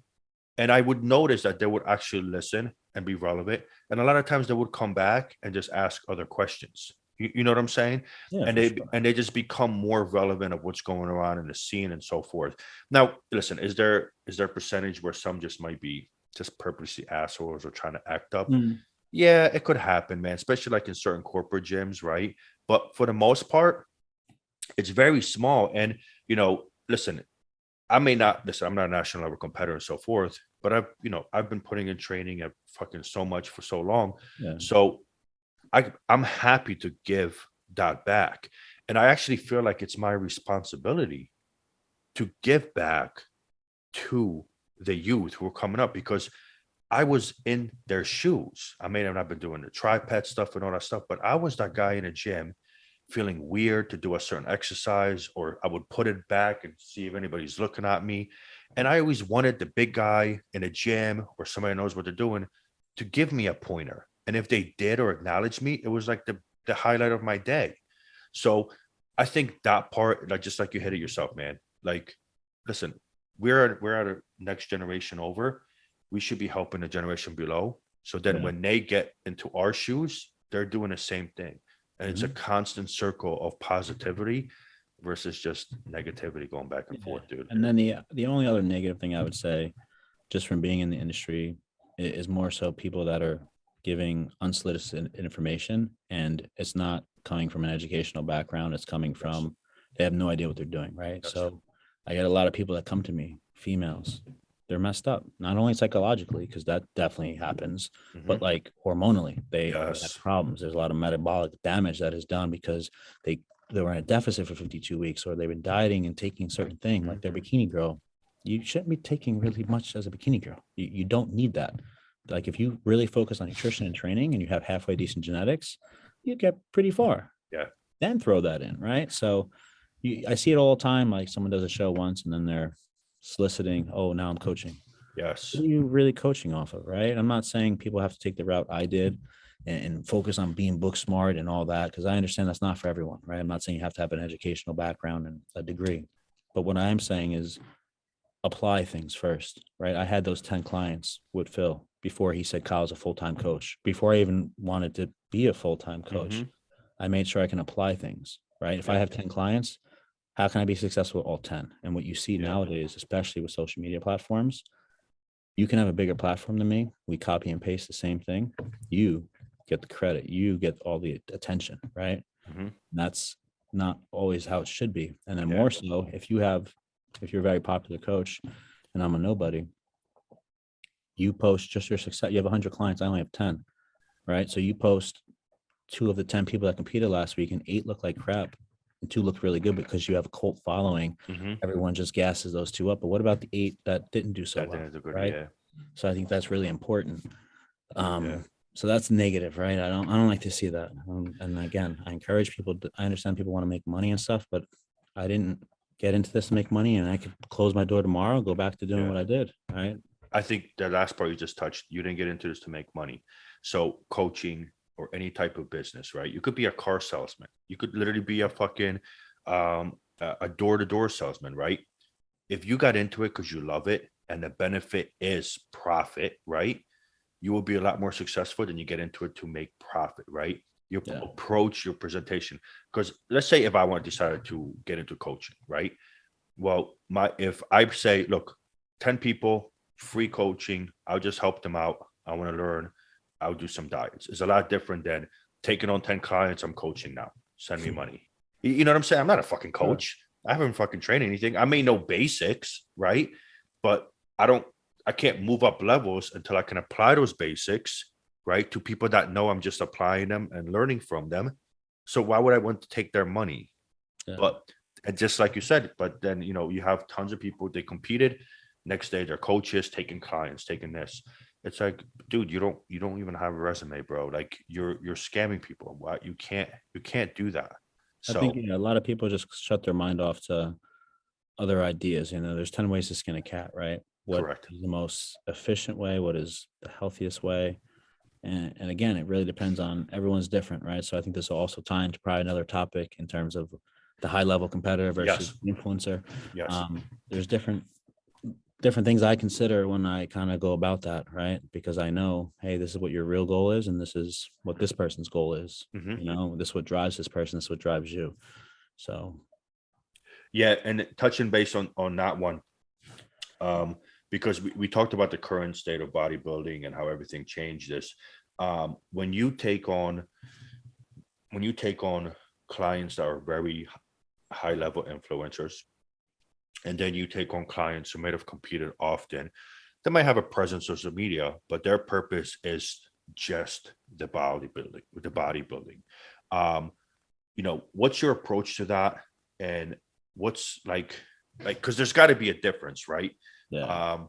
And I would notice that they would actually listen and be relevant. And a lot of times they would come back and just ask other questions. You know what I'm saying? yeah, And for they sure. and they just become more relevant of what's going on in the scene and so forth. Now, listen, is there a percentage where some just might be just purposely assholes or trying to act up? Mm, Yeah, it could happen, man, especially like in certain corporate gyms, right? But for the most part, it's very small. And listen, I may not listen, I'm not a national level competitor and so forth, but I've been putting in training at fucking so much for so long. yeah, So I'm happy to give that back. And I actually feel like it's my responsibility to give back to the youth who are coming up because I was in their shoes. I may have not been doing the tripod stuff and all that stuff, but I was that guy in a gym feeling weird to do a certain exercise, or I would put it back and see if anybody's looking at me. And I always wanted the big guy in a gym or somebody knows what they're doing to give me a pointer. And if they did or acknowledged me, it was like the highlight of my day. So I think that part, like just like you hit it yourself, man. Like, listen, we're at a next generation over. We should be helping the generation below. So then yeah. when they get into our shoes, they're doing the same thing. And it's a Mhm. constant circle of positivity versus just negativity going back and Yeah. forth, dude. And then the only other negative thing I would say, just from being in the industry, is more so people that are giving unsolicited information, and it's not coming from an educational background. It's coming from, they have no idea what they're doing, right? Yes. So I get a lot of people that come to me, females, they're messed up, not only psychologically, because that definitely happens, but Mhm. like hormonally, they have Yes. problems. There's a lot of metabolic damage that is done because they were in a deficit for 52 weeks, or they've been dieting and taking certain thing like their bikini girl. You shouldn't be taking really much as a bikini girl. You don't need that. Like if you really focus on nutrition and training and you have halfway decent genetics, you get pretty far. Yeah. Then throw that in, right? So I see it all the time. Like someone does a show once and then they're soliciting, oh, now I'm coaching. Yes. What are you really coaching off of, right? I'm not saying people have to take the route I did and focus on being book smart and all that, because I understand that's not for everyone, right? I'm not saying you have to have an educational background and a degree. But what I am saying is apply things first, right? I had those 10 clients with Phil before he said Kyle's a full-time coach. Before I even wanted to be a full-time coach, Mhm. I made sure I can apply things, right? If I have 10 clients, how can I be successful with all 10? And what you see Yeah. nowadays, especially with social media platforms, you can have a bigger platform than me. We copy and paste the same thing. You get the credit, you get all the attention, right? Mhm. That's not always how it should be. And then Yeah. more so, if you're a very popular coach and I'm a nobody, you post just your success. You have 100 clients. I only have 10, right? So you post 2 of the 10 people that competed last week and 8 look like crap and 2 look really good because you have a cult following. Mhm. Everyone just gasses those 2 up. But what about the 8 that didn't do so That well, is a good. right? Yeah. So I think that's really important. Yeah. So that's negative, right? I don't like to see that. And again, I encourage people I understand people want to make money and stuff, but I didn't get into this to make money, and I could close my door tomorrow, go back to doing Yeah. what I did, right? I think the last part you just touched, you didn't get into this to make money. So coaching or any type of business, right? You could be a car salesman. You could literally be a fucking a door-to-door salesman, right? If you got into it because you love it and the benefit is profit, right? You will be a lot more successful than you get into it to make profit, right? Your Yeah. approach, your presentation. Because let's say if I want to decide to get into coaching, right? Well, if I say, look, 10 people, free coaching, I'll just help them out. I want to learn. I'll do some diets. It's a lot different than taking on 10 clients. I'm coaching now. Send me money. You know what I'm saying? I'm not a fucking Sure. coach. I haven't fucking trained anything. I may know basics, right? But I can't move up levels until I can apply those basics, right? To people that know I'm just applying them and learning from them. So why would I want to take their money? Yeah. But and just like you said, but then you have tons of people, they competed. Next day, they're coaches, taking clients, taking this. It's like, dude, you don't even have a resume, bro. Like you're scamming people. Why you can't do that. I think So a lot of people just shut their mind off to other ideas. There's 10 ways to skin a cat, right? What correct. is the most efficient way? What is the healthiest way? And again, it really depends on everyone's different, right? So I think this will also tie into probably another topic in terms of the high level competitor versus Yes. influencer. Yes. There's different things I consider when I kind of go about that, right? Because I know, hey, this is what your real goal is, and this is what this person's goal is. Mhm. This is what drives this person, this is what drives you. So Yeah, and touching base on that one, because we talked about the current state of bodybuilding and how everything changed this. When you take on clients that are very high level influencers, and then you take on clients who might have competed often, they might have a presence on social media, but their purpose is just the bodybuilding. Um, what's your approach to that? And what's like, because there's got to be a difference, right? yeah. Um,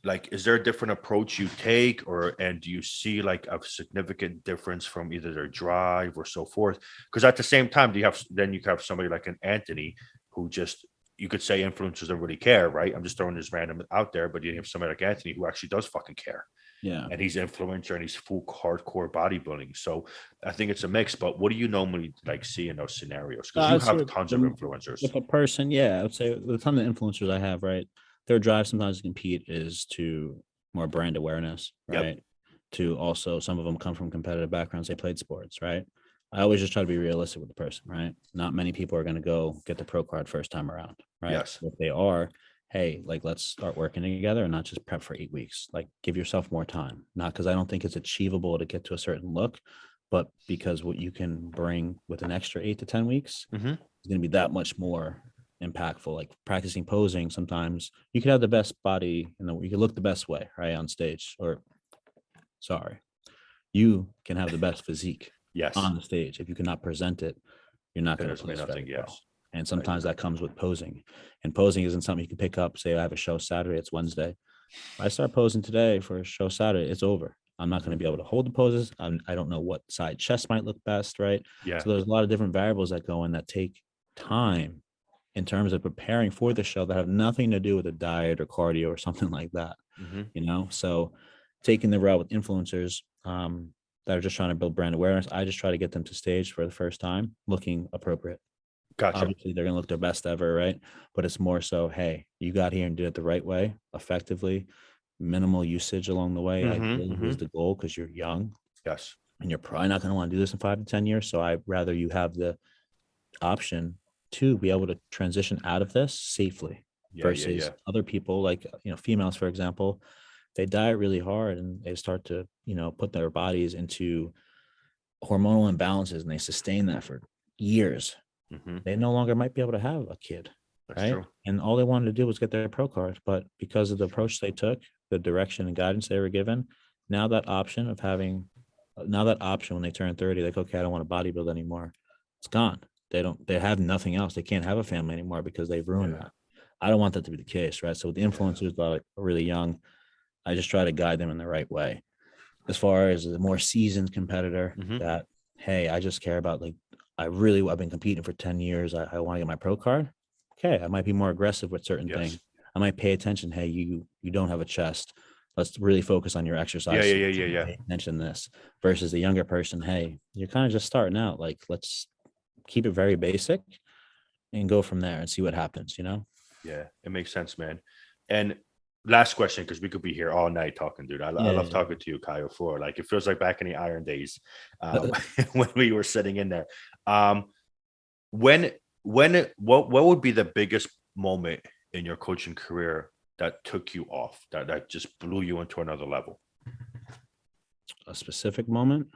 like, is there a different approach you take, and do you see like a significant difference from either their drive or so forth? Because at the same time, you have somebody like an Anthony who just, you could say influencers don't really care, right? I'm just throwing this random out there, but you have somebody like Anthony who actually does fucking care, Yeah. and he's an influencer and he's full hardcore bodybuilding. So I think it's a mix. But what do you normally like see in those scenarios? Because you I'd say have tons of influencers. if a person, yeah, I would say the ton of influencers I have, right? Their drive sometimes to compete is to more brand awareness, Yep. right? To also, some of them come from competitive backgrounds. They played sports, right? I always just try to be realistic with the person, right? Not many people are going to go get the pro card first time around, right? Yes. If they are, hey, like let's start working together and not just prep for 8 weeks. Like give yourself more time. Not because I don't think it's achievable to get to a certain look, but because what you can bring with an extra 8 to 10 weeks Mm-hmm. is going to be that much more impactful. Like practicing posing, sometimes you could have the best body and you could look the best way, right, on stage. Or sorry, you can have the best physique Yes. on the stage. If you cannot present it, you're not That going to doesn't mean place nothing. very well. Yes. And Right. sometimes that comes with posing. And posing isn't something you can pick up. Say I have a show Saturday, it's Wednesday. If I start posing today for a show Saturday, it's over. I'm not going to be able to hold the poses. I don't know what side chest might look best, right? Yeah. So there's a lot of different variables that go in that take time in terms of preparing for the show that have nothing to do with a diet or cardio or something like that, Mm-hmm. So taking the route with influencers that are just trying to build brand awareness, I just try to get them to stage for the first time looking appropriate. Gotcha. Obviously, they're going to look their best ever, right? But it's more so, hey, you got here and did it the right way, effectively, minimal usage along the way. Ideally is the goal because you're young Yes. and you're probably not going to want to do this in 5 to 10 years. So I'd rather you have the option to be able to transition out of this safely versus other people, like, females, for example, they diet really hard and they start to, put their bodies into hormonal imbalances and they sustain that for years. Mm-hmm. They no longer might be able to have a kid, That's right? true. And all they wanted to do was get their pro card. But because of the approach they took, the direction and guidance they were given, now that option when they turn 30, like, okay, I don't want to bodybuild anymore. It's gone. They have nothing else. They can't have a family anymore because they've ruined that. I don't want that to be the case, right? So with the influencers that are really young, I just try to guide them in the right way. As far as the more seasoned competitor that, hey, I just care about, like, I've been competing for 10 years. I want to get my pro card. Okay. I might be more aggressive with certain things. I might pay attention. Hey, you don't have a chest. Let's really focus on your exercise. Yeah. Pay attention to this versus the younger person. Hey, you're kind of just starting out. Like, let's keep it very basic and go from there and see what happens, Yeah, it makes sense, man. And last question, because we could be here all night talking, dude. I love talking to you, Kyle. For like, it feels like back in the iron days, when we were sitting in there. What would be the biggest moment in your coaching career that took you off, that just blew you into another level? A specific moment?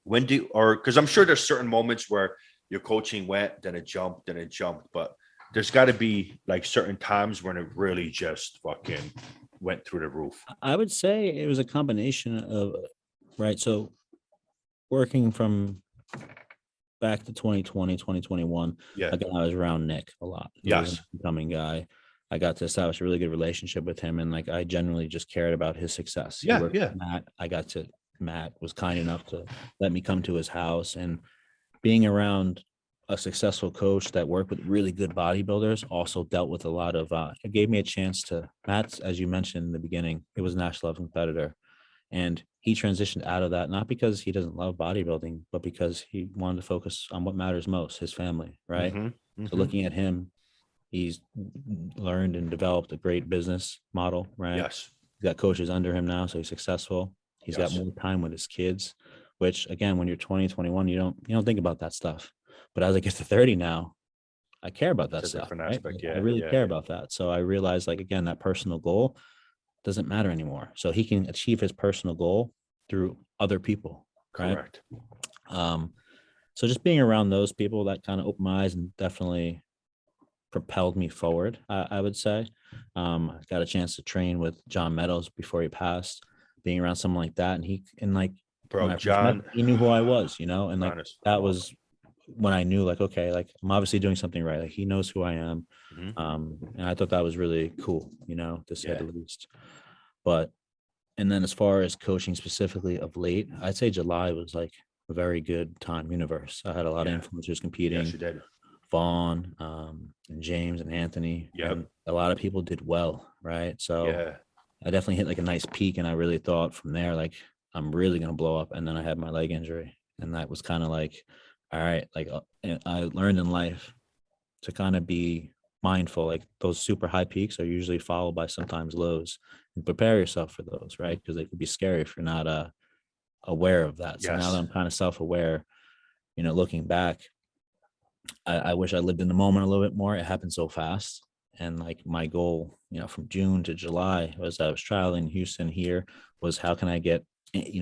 Because I'm sure there's certain moments where your coaching went, then it jumped, but there's got to be like certain times when it really just fucking went through the roof. I would say it was a combination of, right? So working from back to 2020, 2021, again, I was around Nick a lot. He was an incoming guy. I got to establish a really good relationship with him, and like I generally just cared about his success. Matt was kind enough to let me come to his house, and being around a successful coach that worked with really good bodybuilders also dealt with a lot of it gave me a chance to Matt's, as you mentioned in the beginning, he was a national level competitor, and he transitioned out of that, not because he doesn't love bodybuilding, but because he wanted to focus on what matters most, his family, right? So looking at him, he's learned and developed a great business model, right? Yes. He's got coaches under him now, so he's successful. He's got more time with his kids, which again, when you're 20, 21, you don't think about that stuff. But as I get to 30 now, I care about that stuff. Right? Aspect, I really care about that. So I realized, like, again, that personal goal doesn't matter anymore. So he can achieve his personal goal through other people. Correct. Right? So just being around those people, that kind of opened my eyes and definitely propelled me forward, I would say. I got a chance to train with John Meadows before he passed, being around someone like that. And John, he knew who I was, and like, that was when I knew, like, okay, like I'm obviously doing something right. Like he knows who I am. And I thought that was really cool, to say the least. And then as far as coaching specifically of late, I'd say July was like a very good time universe. I had a lot of influencers competing. Yes, you did. Vaughn, and James and Anthony. And a lot of people did well, right? So I definitely hit like a nice peak, and I really thought from there, like, I'm really going to blow up. And then I had my leg injury, and that was kind of like, all right, like I learned in life to kind of be mindful. Like those super high peaks are usually followed by sometimes lows, and prepare yourself for those, right? Because they could be scary if you're not aware of that. So now that I'm kind of self-aware, looking back, I wish I lived in the moment a little bit more. It happened so fast, And like my goal, from June to July was I was traveling Houston here was how can I get,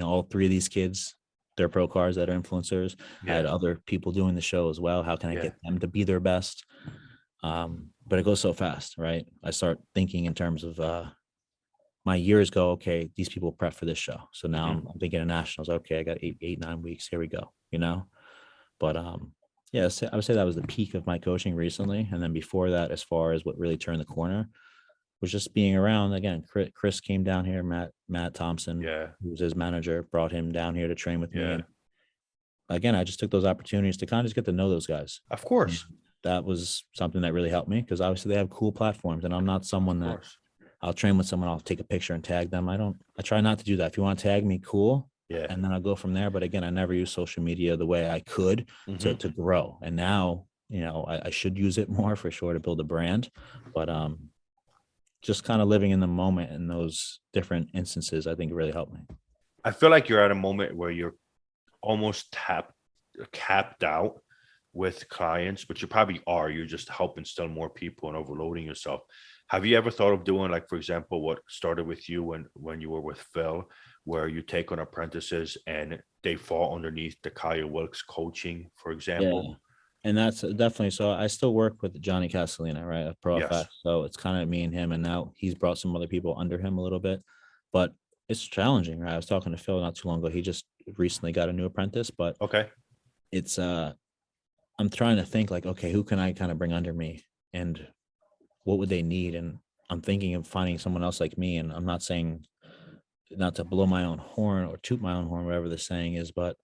all three of these kids, their pro cars that are influencers. I Yeah. had other people doing the show as well. How can I Yeah. get them to be their best? But it goes so fast, right? I start thinking in terms of my years go, okay, these people prep for this show. So now Mhm. I'm thinking of nationals. Okay, I got 9 weeks. Here we go. But yeah, I would say that was the peak of my coaching recently. And then before that, as far as what really turned the corner was just being around again. Chris came down here, Matt Thompson, Yeah. who was his manager, brought him down here to train with me. Yeah. And again, I just took those opportunities to kind of just get to know those guys. Of And course. that was something that really helped me because obviously they have cool platforms. And I'm not someone Of that course. I'll train with someone, I'll take a picture and tag them. I try not to do that. If you want to tag me, cool. Yeah. And then I'll go from there. But again, I never use social media the way I could to Mhm. grow. And now, I should use it more for sure to build a brand. But just kind of living in the moment in those different instances, I think really helped me. I feel like you're at a moment where you're almost capped out with clients, but you probably are. You're just helping still more people and overloading yourself. Have you ever thought of doing, like, for example, what started with you when you were with Phil, where you take on apprentices and they fall underneath the Kaya Wilkes coaching, for Yeah. example? And that's definitely so. I still work with Johnny Castellina, right? At Yes. ProFX. So it's kind of me and him. And now he's brought some other people under him a little bit. But it's challenging, right? I was talking to Phil not too long ago. He just recently got a new apprentice, but Okay. it's I'm trying to think like, okay, who can I kind of bring under me and what would they need? And I'm thinking of finding someone else like me. And I'm not saying not to blow my own horn or toot my own horn, whatever the saying is, but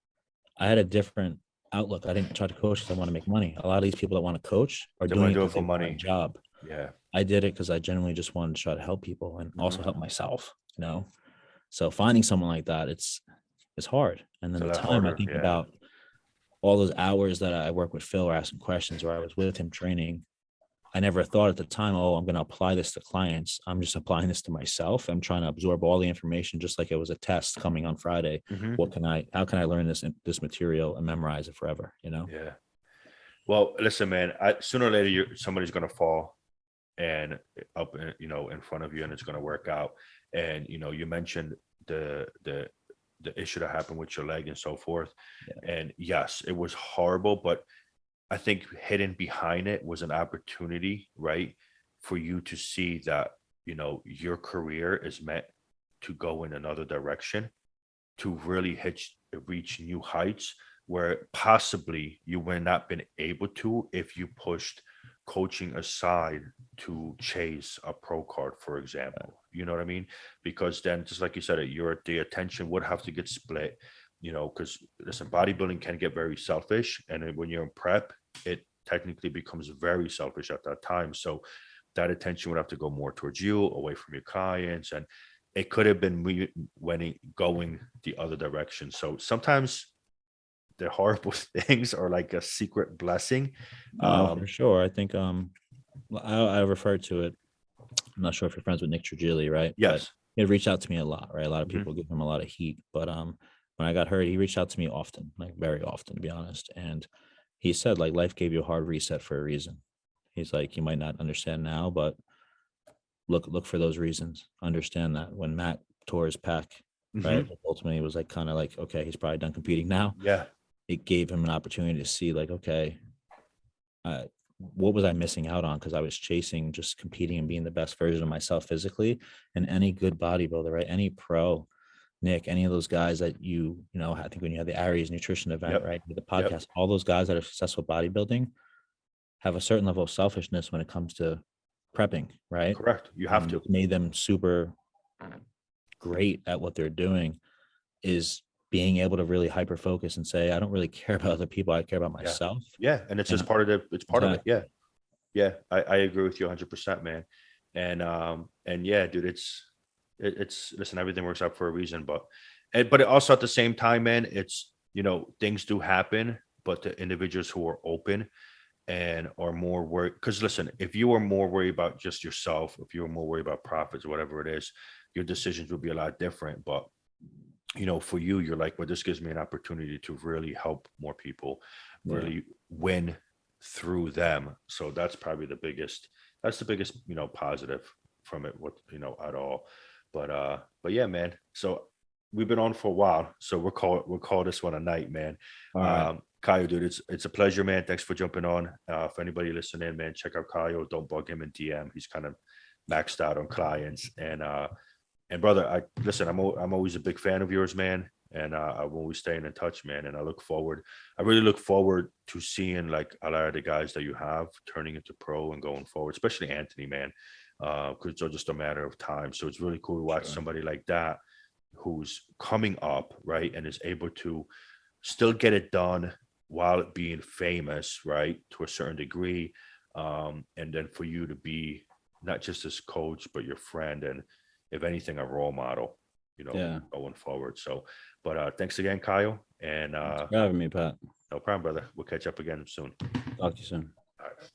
I had a different outlook. I didn't try to coach because I want to make money. A lot of these people that want to coach are They want doing to it do it because for they want a money. job. Yeah. I did it because I genuinely just wanted to try to help people and also Mhm. help myself. So finding someone like that, it's hard. And It's then a the lot time I harder. think Yeah. about all those hours that I work with Phil or asking questions or I was with him training, I never thought at the time, oh, I'm going to apply this to clients. I'm just applying this to myself. I'm trying to absorb all the information, just like it was a test coming on Friday. Mhm. How can I learn this material and memorize it forever? Yeah. Well, listen, man. Sooner or later, somebody's gonna fall and up, in front of you, and it's gonna work out. And you mentioned the issue that happened with your leg and so forth. Yeah. And yes, it was horrible, but I think hidden behind it was an opportunity, right, for you to see that your career is meant to go in another direction, to really reach new heights where possibly you would not been able to if you pushed coaching aside to chase a pro card, for example. You know what I mean? Because then, just like you said, the attention would have to get split. Because listen, bodybuilding can get very selfish, and then when you're in prep, it technically becomes very selfish at that time. So that attention would have to go more towards you, away from your clients, and it could have been going the other direction. So sometimes the horrible things are like a secret blessing. No, for Um, sure. I think I refer to it. I'm not sure if you're friends with Nick Trigili, right? But yes. he reached out to me a lot, right? A lot of Mhm. people give him a lot of heat, but when I got hurt, he reached out to me often, like very often, to be honest. And he said, like, life gave you a hard reset for a reason. He's like, you might not understand now, but look for those reasons. Understand that when Matt tore his pec, right? Mhm. Ultimately, it was like kind of like, okay, he's probably done competing now. Yeah. It gave him an opportunity to see, like, okay, uh, what was I missing out on? Because I was chasing just competing and being the best version of myself physically. And any good bodybuilder, right? Any pro, Nick, any of those guys that I think when you had the Aries nutrition event, Yep. right? The Yep. podcast, all those guys that are successful bodybuilding have a certain level of selfishness when it comes to prepping, right? Correct. You have And to. what made them super great at what they're doing is being able to really hyper focus and say, I don't really care about other people. I care about Yeah. myself. Yeah. And it's just And part of it's part of it. exactly. Yeah. Yeah. I agree with you 100%, man. And yeah, dude, it's listen, everything works out for a reason, but it also at the same time, man, it's things do happen, but the individuals who are open and are more worried, because listen, if you are more worried about just yourself, if you're more worried about profits or whatever it is, your decisions would be a lot different. But for you, you're like, well, this gives me an opportunity to really help more people, Yeah. really win through them. So that's probably the biggest that's the biggest, positive from it, what, at all. But yeah, man. So we've been on for a while, so we'll call this one a night, man. All right. Kyle, dude, it's a pleasure, man. Thanks for jumping on. For anybody listening, man, check out Kyle. Don't bug him in DM. He's kind of maxed out on clients. And brother, I'm always a big fan of yours, man. And I'm always staying in touch, man. And I really look forward to seeing like a lot of the guys that you have turning into pro and going forward, especially Anthony, man. Because it's just a matter of time. So it's really cool to watch somebody like that who's coming up, right, and is able to still get it done while being famous, right, to a certain degree. And then for you to be not just his coach, but your friend, and if anything, a role model, Yeah. going forward. So, but thanks again, Kyle. And Thanks for having me, Pat. no problem, brother. We'll catch up again soon. Talk to you soon. All right.